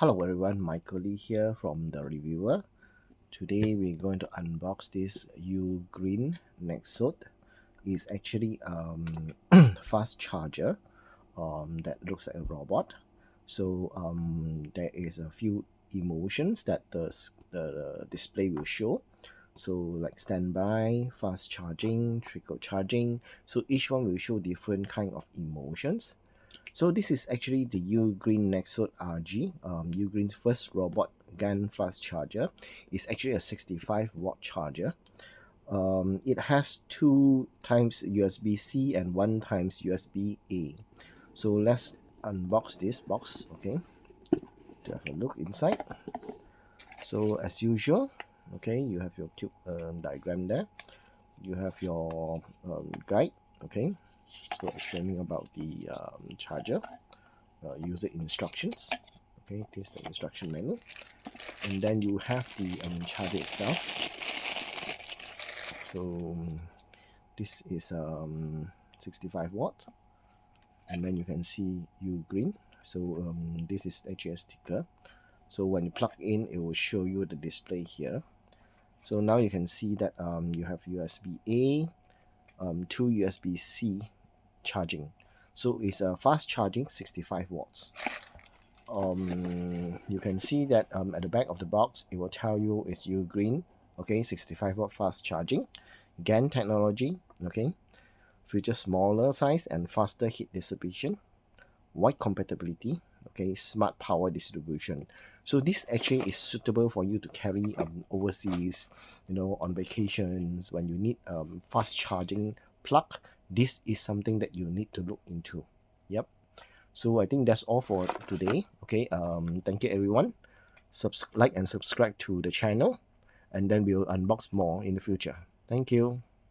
Hello everyone, Michael here from the reviewer. Today we're going to unbox this UGREEN Nexode. It's actually fast charger that looks like a robot. So there is a few emotions that the display will show. So like standby, fast charging, trickle charging. So each one will show different kind of emotions. So this is actually the UGREEN Nexode RG, UGREEN's first robot GaN fast charger. It's actually a 65-watt charger. It has 2 times USB-C and 1 times USB-A. So let's unbox this box, okay, to have a look inside. So as usual, okay, you have your cube diagram there. You have your guide, okay, so explaining about the charger. User instructions, okay, this is the instruction manual, and then you have the charger itself. So this is 65 watt, and then you can see UGREEN. So this is actually a sticker, so when you plug in it will show you the display here. So now you can see that you have USB-A, 2 USB-C charging. So it's a fast charging 65 watts. You can see that at the back of the box it will tell you it's UGREEN, okay, 65 watt fast charging, GaN technology, okay, features smaller size and faster heat dissipation, wide compatibility, okay, smart power distribution. So this actually is suitable for you to carry overseas, you know, on vacations when you need fast charging plug. This is something that you need to look into. Yep. So I think that's all for today. Okay, thank you everyone. Like and subscribe to the channel, and then we'll unbox more in the future. Thank you.